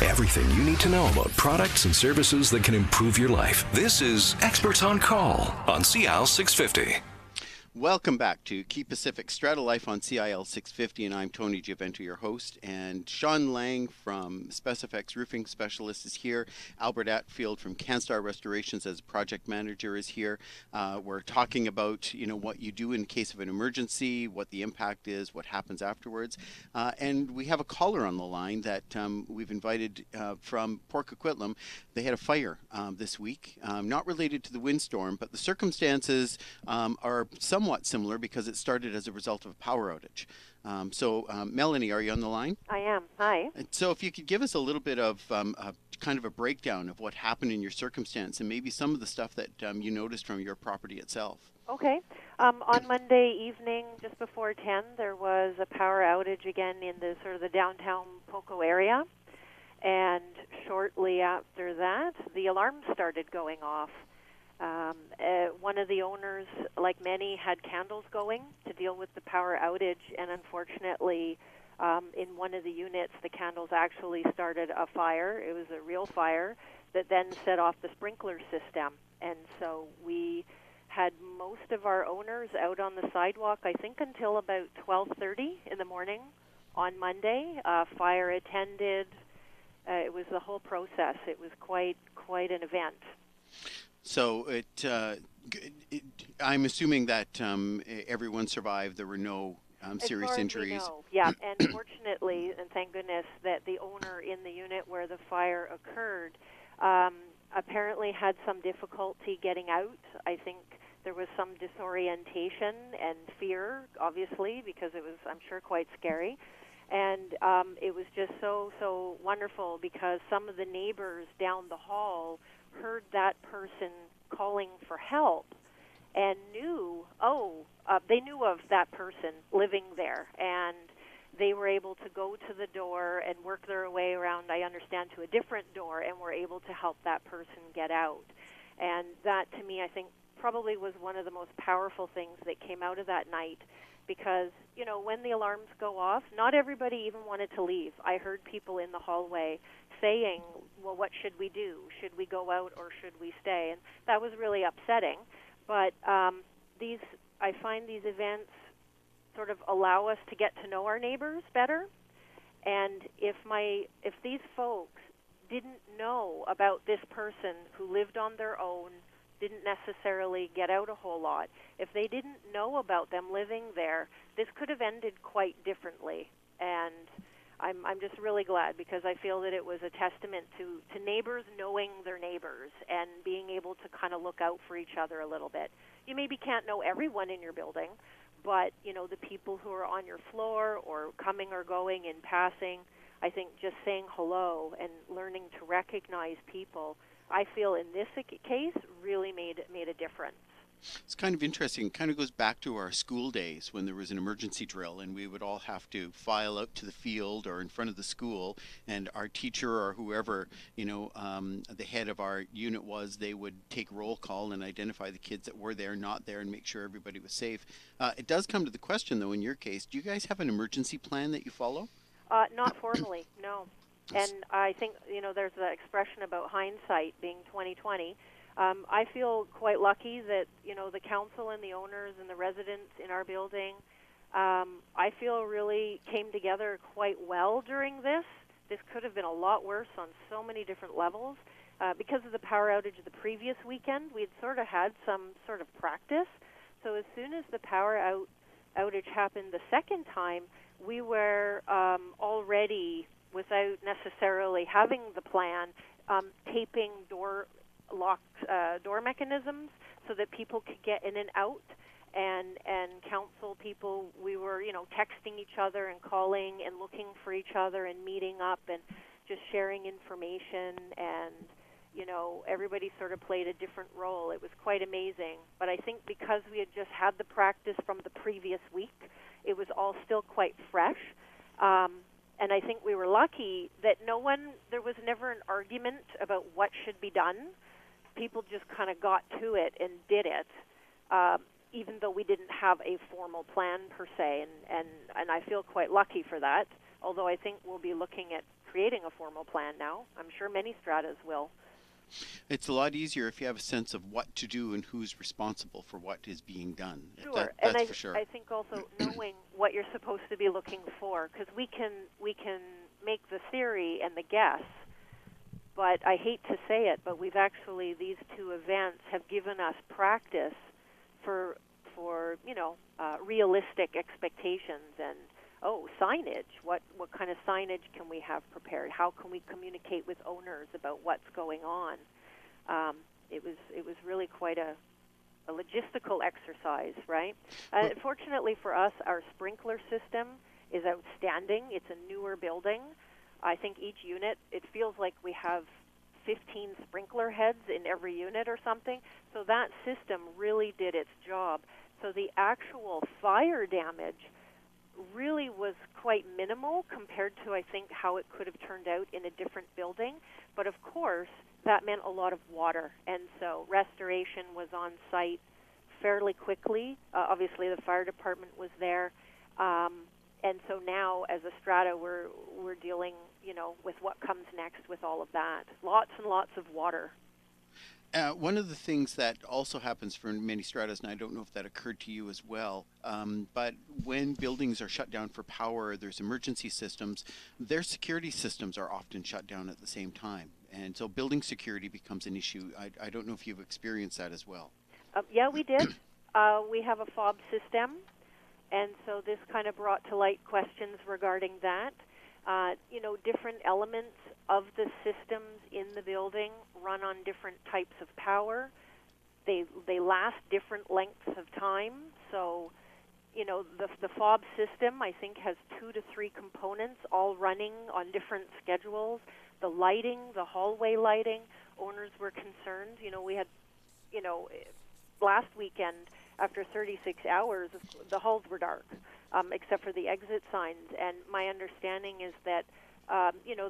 Everything you need to know about products and services that can improve your life. This is Experts on Call on CIL 650. Welcome back to Key Pacific Strata Life on CIL 650, and I'm Tony Giavento, your host, and Sean Lang from Specifex Roofing Specialist is here. Albert Atfield from CanStar Restorations as project manager is here. We're talking about, what you do in case of an emergency, what the impact is, what happens afterwards, and we have a caller on the line that we've invited from Port Coquitlam. They had a fire this week, not related to the windstorm, but the circumstances are somewhat similar because it started as a result of a power outage. Melanie, are you on the line? I am. Hi. So if you could give us a little bit of kind of a breakdown of what happened in your circumstance and maybe some of the stuff that you noticed from your property itself. Okay. On Monday evening, just before 10, there was a power outage again in the sort of the downtown Poco area. And shortly after that, the alarm started going off. One of the owners, like many, had candles going to deal with the power outage, and unfortunately, in one of the units, the candles actually started a fire. It was a real fire that then set off the sprinkler system, and so we had most of our owners out on the sidewalk, I think, until about 12:30 in the morning on Monday. Fire attended. It was the whole process. It was quite an event. So I'm assuming that everyone survived. There were no serious injuries. No. Yeah, and fortunately, and thank goodness, that the owner in the unit where the fire occurred apparently had some difficulty getting out. I think there was some disorientation and fear, obviously, because it was, I'm sure, quite scary. And it was just so wonderful because some of the neighbors down the hall heard that person calling for help and they knew of that person living there, and they were able to go to the door and work their way around, I understand, to a different door, and were able to help that person get out. And that, to me, I think probably was one of the most powerful things that came out of that night, because, when the alarms go off, not everybody even wanted to leave. I heard people in the hallway saying, well, what should we do? Should we go out or should we stay? And that was really upsetting. But I find these events sort of allow us to get to know our neighbors better. And if these folks didn't know about this person who lived on their own, didn't necessarily get out a whole lot, if they didn't know about them living there, this could have ended quite differently. And I'm just really glad, because I feel that it was a testament to neighbors knowing their neighbors and being able to kind of look out for each other a little bit. You maybe can't know everyone in your building, but, the people who are on your floor or coming or going in passing, I think just saying hello and learning to recognize people, I feel in this case really made a difference. It's kind of interesting. It kind of goes back to our school days when there was an emergency drill and we would all have to file out to the field or in front of the school, and our teacher or whoever, the head of our unit was, they would take roll call and identify the kids that were there, not there, and make sure everybody was safe. It does come to the question, though, in your case, do you guys have an emergency plan that you follow? Not formally, no. And I think, there's the expression about hindsight being 20/20. I feel quite lucky that, the council and the owners and the residents in our building, I feel really came together quite well during this. This could have been a lot worse on so many different levels. Because of the power outage the previous weekend, we had sort of had some sort of practice. So as soon as the power outage happened the second time, we were already, without necessarily having the plan, taping door mechanisms so that people could get in and out, and council people, we were, texting each other and calling and looking for each other and meeting up and just sharing information, and, everybody sort of played a different role. It was quite amazing. But I think because we had just had the practice from the previous week, it was all still quite fresh. And I think we were lucky that there was never an argument about what should be done. People just kind of got to it and did it, even though we didn't have a formal plan per se. And I feel quite lucky for that, although I think we'll be looking at creating a formal plan now. I'm sure many stratas will. It's a lot easier if you have a sense of what to do and who's responsible for what is being done. Sure, That's for sure. I think also knowing what you're supposed to be looking for, because we can make the theory and the guess, but I hate to say it, but these two events have given us practice for realistic expectations and signage. What kind of signage can we have prepared? How can we communicate with owners about what's going on? It was really quite a logistical exercise, right? Fortunately for us, our sprinkler system is outstanding. It's a newer building. I think each unit, it feels like we have 15 sprinkler heads in every unit or something. So that system really did its job. So the actual fire damage really was quite minimal compared to, I think, how it could have turned out in a different building. But of course, that meant a lot of water. And so restoration was on site fairly quickly. Obviously, the fire department was there. And so now, as a strata, we're dealing, with what comes next with all of that. Lots and lots of water. One of the things that also happens for many stratas, and I don't know if that occurred to you as well, but when buildings are shut down for power, there's emergency systems, their security systems are often shut down at the same time. And so building security becomes an issue. I don't know if you've experienced that as well. Yeah, we did. We have a fob system, and so this kind of brought to light questions regarding that. Different elements of the systems in the building run on different types of power. They last different lengths of time. So, the fob system, I think, has 2 to 3 components all running on different schedules. The lighting, the hallway lighting, owners were concerned. We had, last weekend, after 36 hours, the halls were dark, except for the exit signs. And my understanding is that,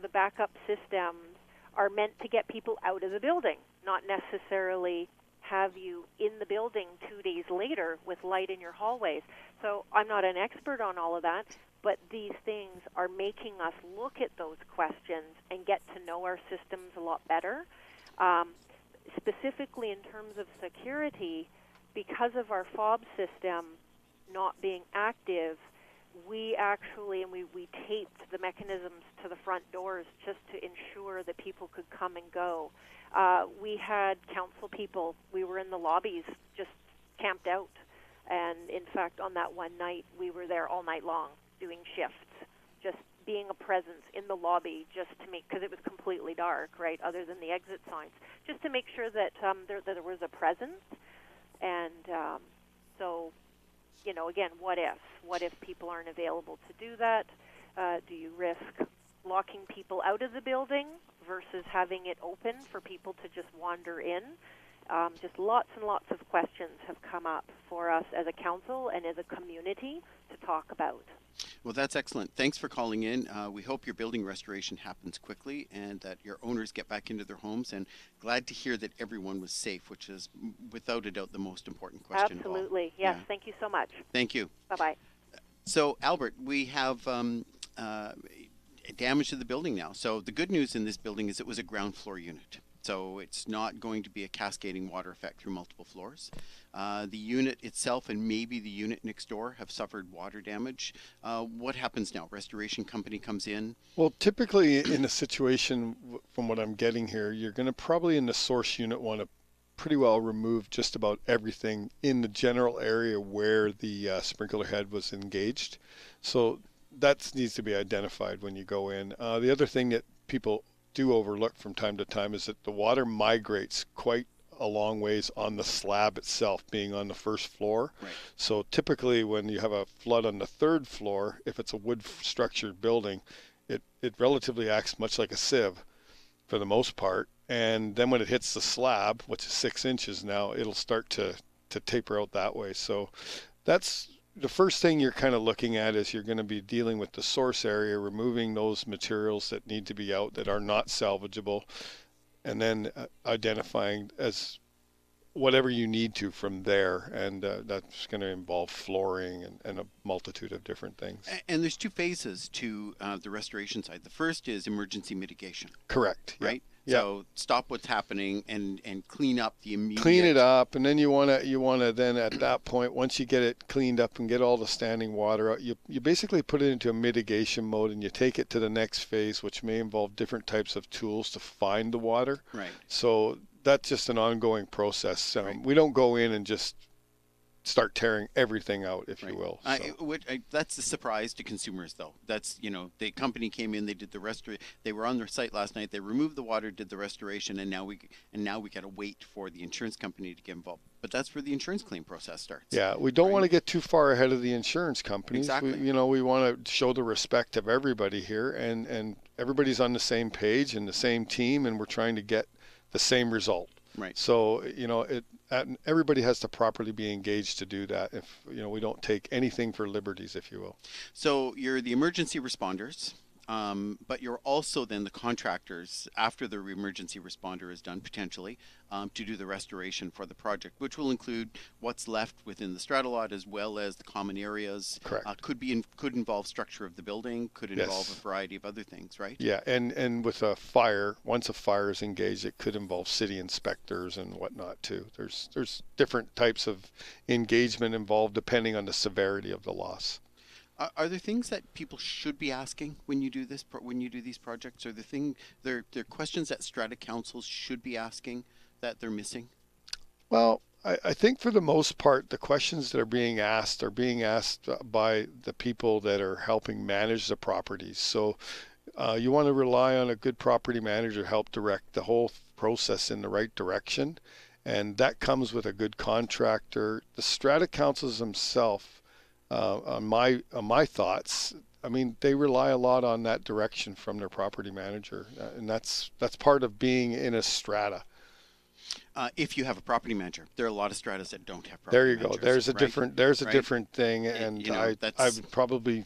the backup systems are meant to get people out of the building, not necessarily have you in the building 2 days later with light in your hallways. So I'm not an expert on all of that, but these things are making us look at those questions and get to know our systems a lot better. Specifically in terms of security, because of our fob system not being active, we actually, and we taped the mechanisms to the front doors just to ensure that people could come and go. We had council people. We were in the lobbies just camped out. And in fact, on that one night, we were there all night long doing shifts, just being a presence in the lobby just to make, because it was completely dark, right, other than the exit signs, just to make sure that there was a presence. And so, again, what if? What if people aren't available to do that? Do you risk locking people out of the building versus having it open for people to just wander in? Just lots and lots of questions have come up for us as a council and as a community to talk about. Well, that's excellent. Thanks for calling in. We hope your building restoration happens quickly and that your owners get back into their homes. And glad to hear that everyone was safe, which is without a doubt the most important question. Absolutely. Yes. Yeah. Thank you so much. Thank you. Bye-bye. So, Albert, we have damage to the building now. So the good news in this building is it was a ground floor unit. So it's not going to be a cascading water effect through multiple floors. The unit itself and maybe the unit next door have suffered water damage. What happens now? Restoration company comes in? Well, typically in a situation, from what I'm getting here, you're going to probably in the source unit want to pretty well remove just about everything in the general area where the sprinkler head was engaged. So that needs to be identified when you go in. The other thing that people do overlook from time to time is that the water migrates quite a long ways on the slab itself, being on the first floor. Right. So typically when you have a flood on the third floor, if it's a wood structured building, it relatively acts much like a sieve for the most part. And then when it hits the slab, which is 6 inches now, it'll start to taper out that way. So that's the first thing you're kind of looking at, is you're going to be dealing with the source area, removing those materials that need to be out that are not salvageable, and then identifying, as whatever you need to from there, and that's going to involve flooring and a multitude of different things. And there's two phases to the restoration side. The first is emergency mitigation. Correct. Right. Yeah. So stop what's happening and clean up the immediate. Clean it up, and then you want to then at that point, once you get it cleaned up and get all the standing water out, you basically put it into a mitigation mode, and you take it to the next phase, which may involve different types of tools to find the water. Right. So that's just an ongoing process. Right. We don't go in and just start tearing everything out, if you will. So. That's a surprise to consumers, though. That's, the company came in, they did the they were on their site last night, they removed the water, did the restoration, and now we got to wait for the insurance company to get involved. But that's where the insurance claim process starts. Yeah, we don't want to get too far ahead of the insurance companies. Exactly. We want to show the respect of everybody here, and everybody's on the same page and the same team, and we're trying to get the same result. Right. So, everybody has to properly be engaged to do that. If, we don't take anything for liberties, if you will. So you're the emergency responders, but you're also then the contractors after the emergency responder is done, potentially, to do the restoration for the project, which will include what's left within the strata lot as well as the common areas. Correct. Could involve structure of the building, could involve Yes. a variety of other things, right? Yeah, and with a fire, once a fire is engaged, it could involve city inspectors and whatnot too. There's different types of engagement involved depending on the severity of the loss. Are there things that people should be asking when you do this? When you do these projects, are there questions that strata councils should be asking that they're missing? Well, I think for the most part, the questions that are being asked by the people that are helping manage the properties. So you want to rely on a good property manager to help direct the whole process in the right direction, and that comes with a good contractor. The strata councils themselves. On my thoughts, I mean, they rely a lot on that direction from their property manager, and that's part of being in a strata. If you have a property manager, there are a lot of stratas that don't have property There you managers. go. There's a right? different thing, and I would probably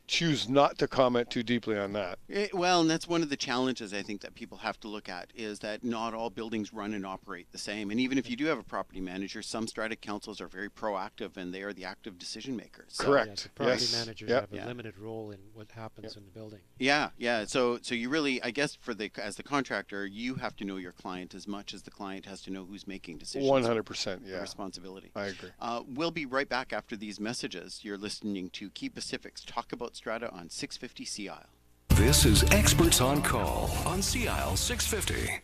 choose not to comment too deeply on that. Well, and that's one of the challenges I think that people have to look at is that not all buildings run and operate the same. And even if you do have a property manager, some strata councils are very proactive and they are the active decision makers. So, Correct. The property Yes. managers Yep. have a limited role in what happens in the building. Yeah. So you really, I guess, as the contractor, you have to know your client as much as the client has to know who's making decisions. 100%. The Yeah. responsibility. I agree. We'll be right back after these messages. You're listening to Key Pacific's Talk About Strata on 650 CIL. This is Experts on Call on CIL 650.